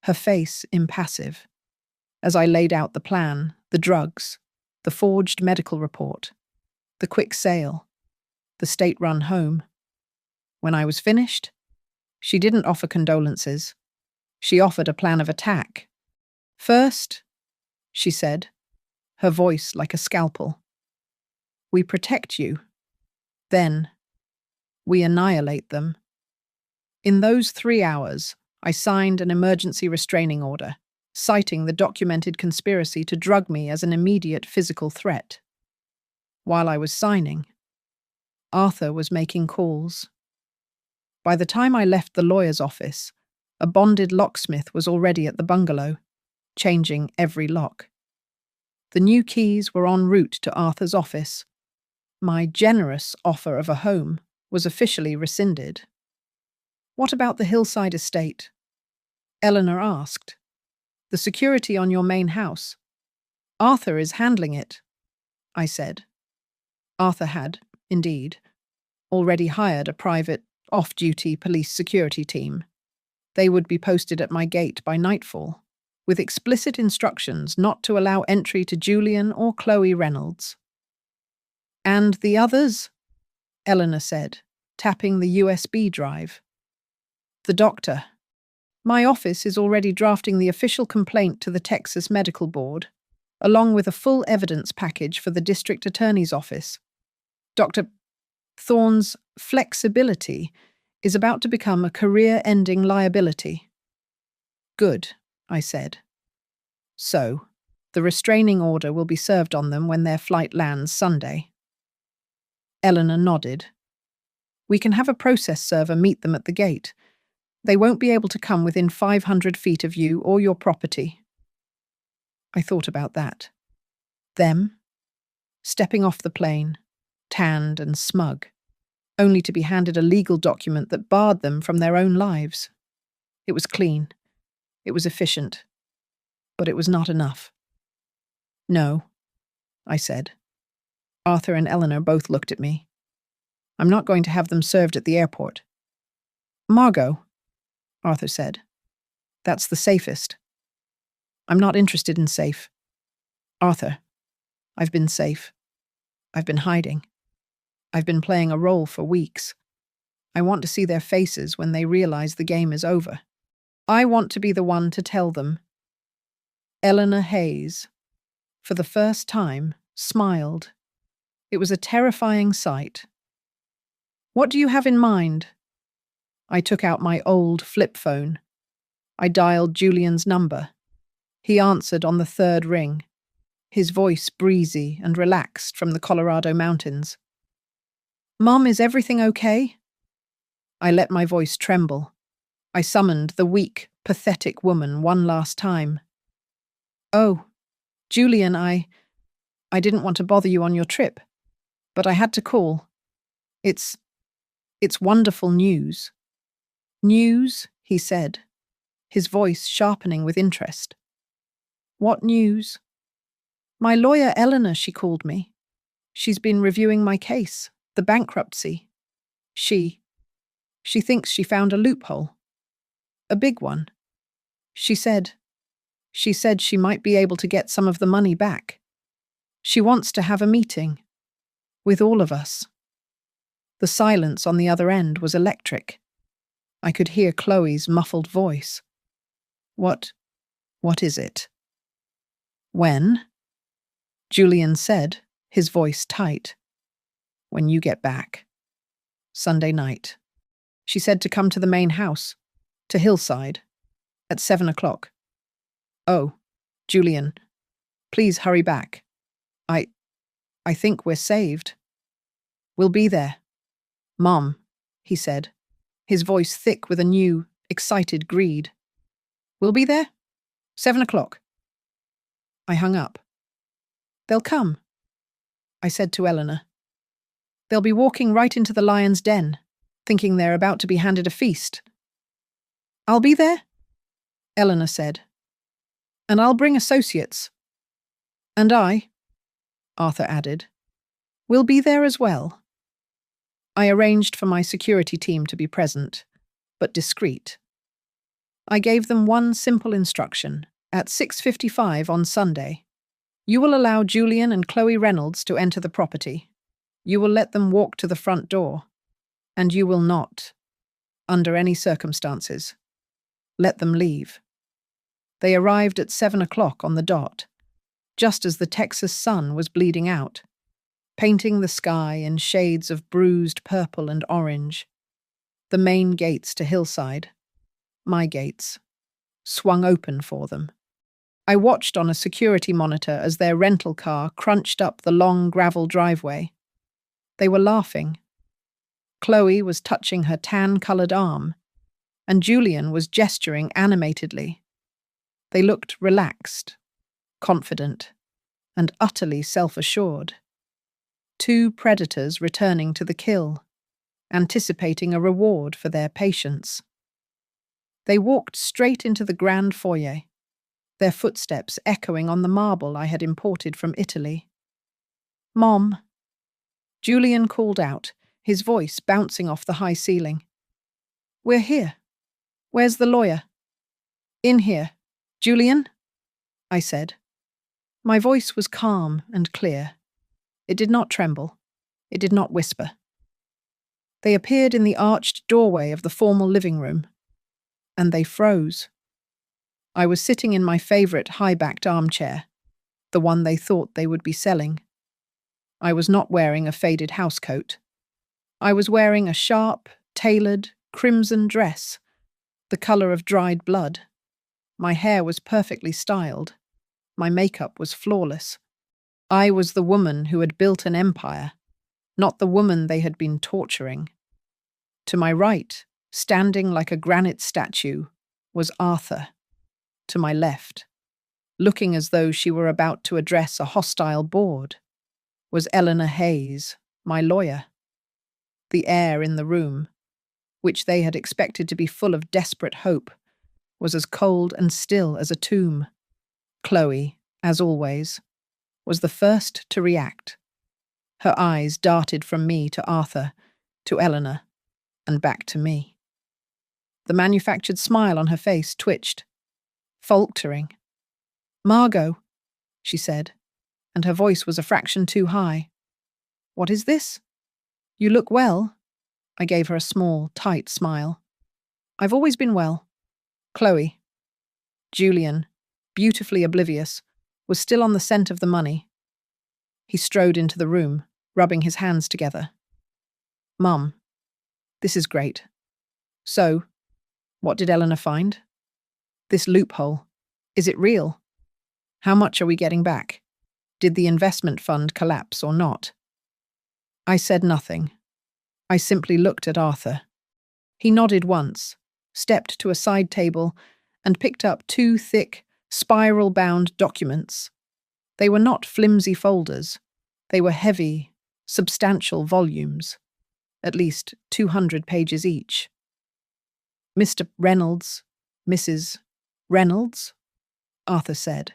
her face impassive, as I laid out the plan, the drugs, the forged medical report, the quick sale, the state-run home. When I was finished, she didn't offer condolences. She offered a plan of attack. "First," she said, her voice like a scalpel, "we protect you. Then, we annihilate them." In those 3 hours, I signed an emergency restraining order, citing the documented conspiracy to drug me as an immediate physical threat. While I was signing, Arthur was making calls. By the time I left the lawyer's office, a bonded locksmith was already at the bungalow, changing every lock. The new keys were en route to Arthur's office. My generous offer of a home was officially rescinded. "What about the hillside estate?" Eleanor asked. "The security on your main house." "Arthur is handling it," I said. Arthur had, indeed, already hired a private, off-duty police security team. They would be posted at my gate by nightfall, with explicit instructions not to allow entry to Julian or Chloe Reynolds. "And the others?" Eleanor said, tapping the USB drive. "The doctor. My office is already drafting the official complaint to the Texas Medical Board, along with a full evidence package for the district attorney's office. Dr. Thorne's flexibility is about to become a career-ending liability." "Good," I said. "So, the restraining order will be served on them when their flight lands Sunday." Eleanor nodded. "We can have a process server meet them at the gate. They won't be able to come within 500 feet of you or your property." I thought about that. Them, stepping off the plane, tanned and smug, only to be handed a legal document that barred them from their own lives. It was clean. It was efficient. But it was not enough. "No," I said. Arthur and Eleanor both looked at me. "I'm not going to have them served at the airport." "Margot," Arthur said. "That's the safest." "I'm not interested in safe." "Arthur, I've been safe. I've been hiding. I've been playing a role for weeks. I want to see their faces when they realize the game is over. I want to be the one to tell them." Eleanor Hayes, for the first time, smiled. It was a terrifying sight. "What do you have in mind?" I took out my old flip phone. I dialed Julian's number. He answered on the third ring, his voice breezy and relaxed from the Colorado mountains. "Mom, is everything okay?" I let my voice tremble. I summoned the weak, pathetic woman one last time. "Oh, Julian, I didn't want to bother you on your trip, but I had to call. It's wonderful news." "News?" he said, his voice sharpening with interest. "What news?" "My lawyer Eleanor, she called me. She's been reviewing my case, the bankruptcy. She thinks she found a loophole. A big one. She said she might be able to get some of the money back. She wants to have a meeting. With all of us." The silence on the other end was electric. I could hear Chloe's muffled voice. What is it?" "When?" Julian said, his voice tight. "When you get back. Sunday night. She said to come to the main house, to Hillside, at 7 o'clock. Oh, Julian, please hurry back. I think we're saved." "We'll be there." "Mom," he said, his voice thick with a new, excited greed. "We'll be there? 7 o'clock." I hung up. "They'll come," I said to Eleanor. "They'll be walking right into the lion's den, thinking they're about to be handed a feast." "I'll be there," Eleanor said. "And I'll bring associates." "And I," Arthur added, "will be there as well." I arranged for my security team to be present, but discreet. I gave them one simple instruction. At 6:55 on Sunday, you will allow Julian and Chloe Reynolds to enter the property. You will let them walk to the front door, and you will not, under any circumstances, let them leave. They arrived at 7 o'clock on the dot, just as the Texas sun was bleeding out, painting the sky in shades of bruised purple and orange. The main gates to Hillside, my gates, swung open for them. I watched on a security monitor as their rental car crunched up the long gravel driveway. They were laughing. Chloe was touching her tan-colored arm, and Julian was gesturing animatedly. They looked relaxed, confident, and utterly self-assured. Two predators returning to the kill. anticipating a reward for their patience. They walked straight into the grand foyer, their footsteps echoing on the marble I had imported from Italy. "Mom," Julian called out, his voice bouncing off the high ceiling. "We're here. Where's the lawyer?" "In here. Julian?" I said. My voice was calm and clear. It did not tremble. It did not whisper. They appeared in the arched doorway of the formal living room, and they froze. I was sitting in my favourite high-backed armchair, the one they thought they would be selling. I was not wearing a faded housecoat. I was wearing a sharp, tailored, crimson dress, the colour of dried blood. My hair was perfectly styled. My makeup was flawless. I was the woman who had built an empire, not the woman they had been torturing. To my right, standing like a granite statue, was Arthur. To my left, looking as though she were about to address a hostile board, was Eleanor Hayes, my lawyer. The air in the room, which they had expected to be full of desperate hope, was as cold and still as a tomb. Chloe, as always, was the first to react. Her eyes darted from me to Arthur, to Eleanor, and back to me. The manufactured smile on her face twitched, faltering. "Margot," she said, and her voice was a fraction too high. "What is this? You look well." I gave her a small, tight smile. "I've always been well." Chloe. Julian, beautifully oblivious, was still on the scent of the money. He strode into the room, rubbing his hands together. "Mum, this is great. So, what did Eleanor find? This loophole, is it real? How much are we getting back? Did the investment fund collapse or not?" I said nothing. I simply looked at Arthur. He nodded once, stepped to a side table, and picked up 2 thick, spiral-bound documents. They were not flimsy folders. They were heavy, substantial volumes, at least 200 pages each. "Mr. Reynolds, Mrs. Reynolds?" Arthur said,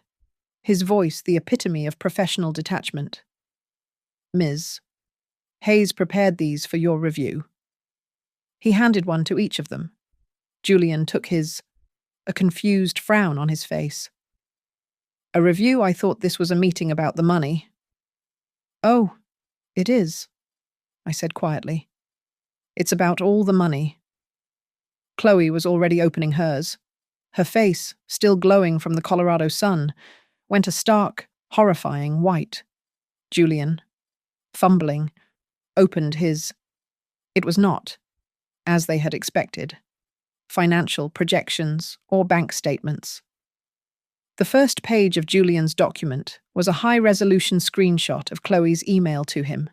his voice the epitome of professional detachment. "Ms. Hayes prepared these for your review." He handed one to each of them. Julian took his, a confused frown on his face. "A review? I thought this was a meeting about the money." "Oh, it is," I said quietly. "It's about all the money." Chloe was already opening hers. Her face, still glowing from the Colorado sun, went a stark, horrifying white. Julian, fumbling, opened his. It was not, as they had expected, financial projections or bank statements. The first page of Julian's document was a high-resolution screenshot of Chloe's email to him,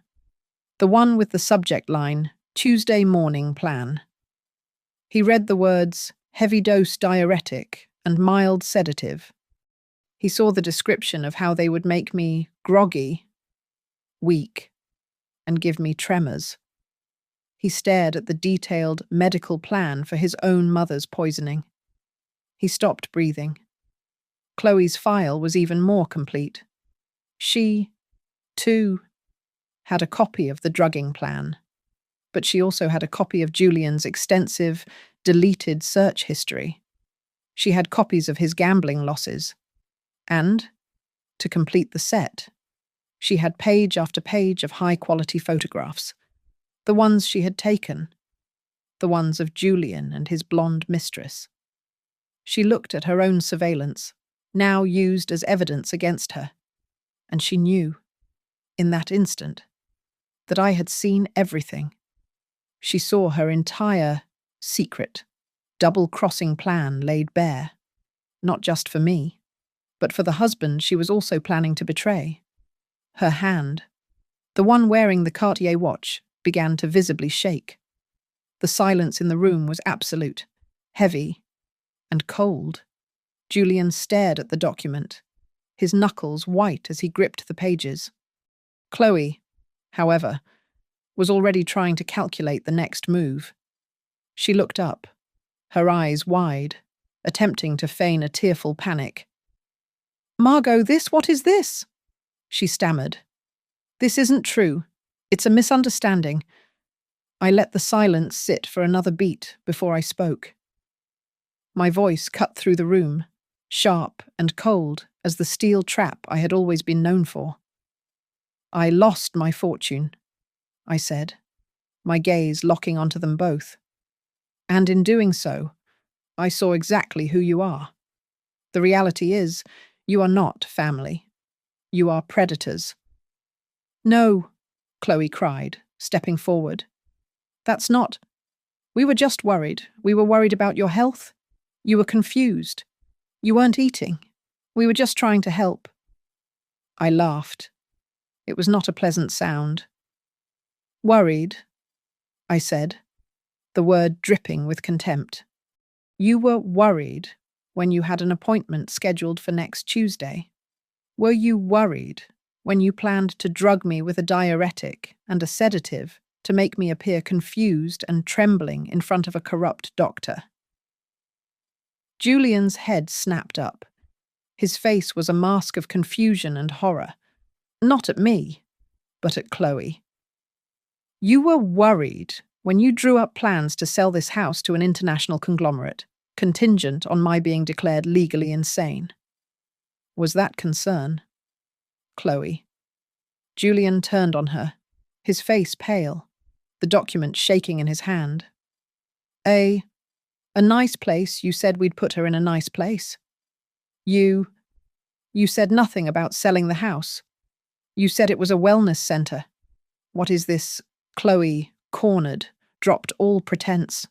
the one with the subject line, "Tuesday morning plan." He read the words, "heavy-dose diuretic" and "mild sedative." He saw the description of how they would make me groggy, weak, and give me tremors. He stared at the detailed medical plan for his own mother's poisoning. He stopped breathing. Chloe's file was even more complete. She, too, had a copy of the drugging plan, but she also had a copy of Julian's extensive, deleted search history. She had copies of his gambling losses. And, to complete the set, she had page after page of high-quality photographs, the ones she had taken, the ones of Julian and his blonde mistress. She looked at her own surveillance, now used as evidence against her, and she knew, in that instant, that I had seen everything. She saw her entire, secret, double-crossing plan laid bare, not just for me, but for the husband she was also planning to betray. Her hand, the one wearing the Cartier watch, began to visibly shake. The silence in the room was absolute, heavy, and cold. Julian stared at the document, his knuckles white as he gripped the pages. Chloe, however, was already trying to calculate the next move. She looked up, her eyes wide, attempting to feign a tearful panic. "Margot, what is this?" she stammered. "This isn't true. It's a misunderstanding." I let the silence sit for another beat before I spoke. My voice cut through the room, sharp and cold as the steel trap I had always been known for. "I lost my fortune," I said, my gaze locking onto them both. "And in doing so, I saw exactly who you are. The reality is, you are not family. You are predators." "No," Chloe cried, stepping forward. "That's not. We were just worried. We were worried about your health. You were confused. You weren't eating. We were just trying to help." I laughed. It was not a pleasant sound. "Worried," I said, the word dripping with contempt. "You were worried when you had an appointment scheduled for next Tuesday. Were you worried when you planned to drug me with a diuretic and a sedative to make me appear confused and trembling in front of a corrupt doctor?" Julian's head snapped up. His face was a mask of confusion and horror. Not at me, but at Chloe. "You were worried when you drew up plans to sell this house to an international conglomerate, contingent on my being declared legally insane. Was that concern?" "Chloe." Julian turned on her, his face pale, the document shaking in his hand. A nice place. You said we'd put her in a nice place. You said nothing about selling the house. You said it was a wellness center. What is this?" Chloe, cornered, dropped all pretense.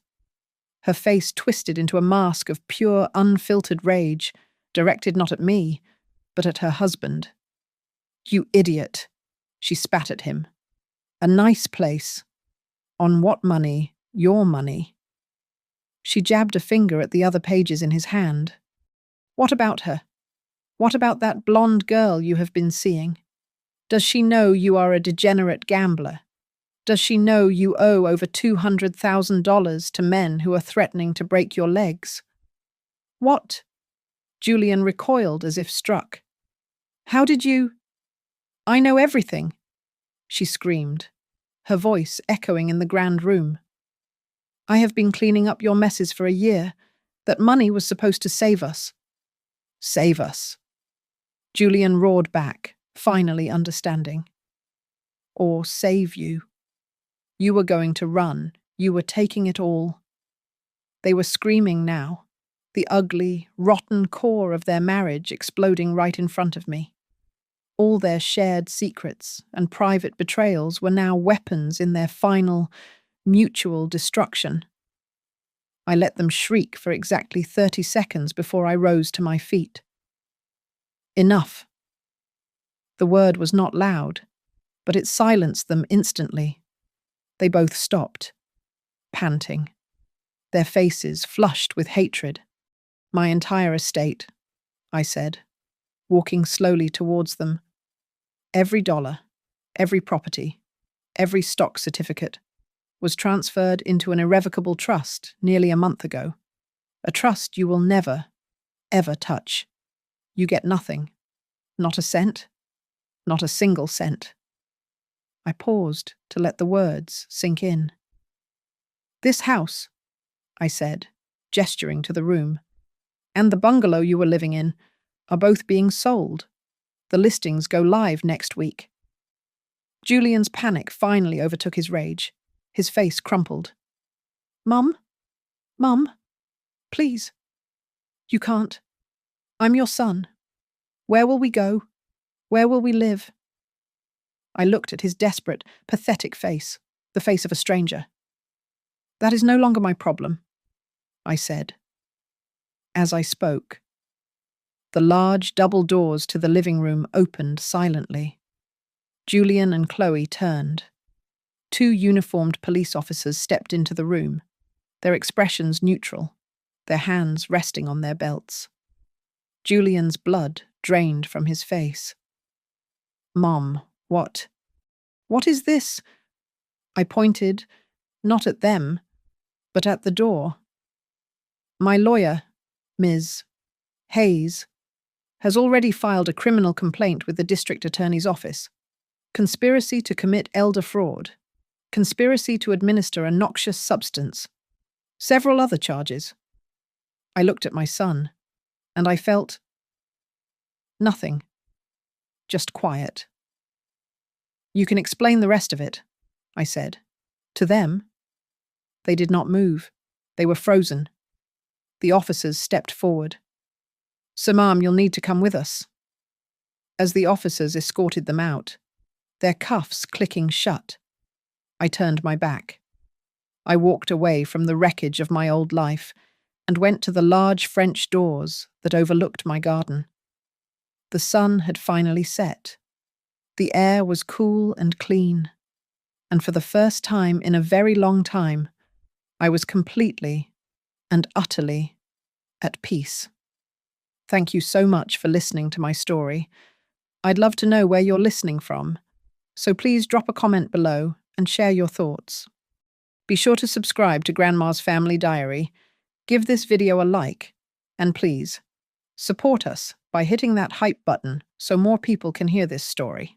Her face twisted into a mask of pure, unfiltered rage, directed not at me, but at her husband. "You idiot," she spat at him. "A nice place. On what money? Your money." She jabbed a finger at the other pages in his hand. "What about her? What about that blonde girl you have been seeing? Does she know you are a degenerate gambler? Does she know you owe over $200,000 to men who are threatening to break your legs?" "What?" Julian recoiled as if struck. "How did you—" "I know everything," she screamed, her voice echoing in the grand room. "I have been cleaning up your messes for a year. That money was supposed to save us." "Save us?" Julian roared back, finally understanding. "Or save you. You were going to run. You were taking it all." They were screaming now, the ugly, rotten core of their marriage exploding right in front of me. All their shared secrets and private betrayals were now weapons in their final, mutual destruction. I let them shriek for exactly 30 seconds before I rose to my feet. "Enough." The word was not loud, but it silenced them instantly. They both stopped, panting, their faces flushed with hatred. "My entire estate," I said, walking slowly towards them. "Every dollar, every property, every stock certificate was transferred into an irrevocable trust nearly a month ago. A trust you will never, ever touch. You get nothing. Not a cent. Not a single cent." I paused to let the words sink in. "This house," I said, gesturing to the room, "and the bungalow you were living in are both being sold. The listings go live next week." Julian's panic finally overtook his rage. His face crumpled. "Mum? Mum? Please. You can't. I'm your son. Where will we go? Where will we live?" I looked at his desperate, pathetic face, the face of a stranger. "That is no longer my problem," I said. As I spoke, the large double doors to the living room opened silently. Julian and Chloe turned. 2 uniformed police officers stepped into the room, their expressions neutral, their hands resting on their belts. Julian's blood drained from his face. "Mom, what is this?" I pointed, not at them, but at the door. My lawyer, Ms. Hayes, has already filed a criminal complaint with the district attorney's office. Conspiracy to commit elder fraud, conspiracy to administer a noxious substance, several other charges. I looked at my son, and I felt nothing, just quiet. You can explain the rest of it, I said. To them. They did not move. They were frozen. The officers stepped forward. "Sir, ma'am, you'll need to come with us." As the officers escorted them out, their cuffs clicking shut, I turned my back. I walked away from the wreckage of my old life and went to the large French doors that overlooked my garden. The sun had finally set. The air was cool and clean, and for the first time in a very long time, I was completely and utterly at peace. Thank you so much for listening to my story. I'd love to know where you're listening from, so please drop a comment below and share your thoughts. Be sure to subscribe to Grandma's Family Diary, give this video a like, and please, support us by hitting that hype button so more people can hear this story.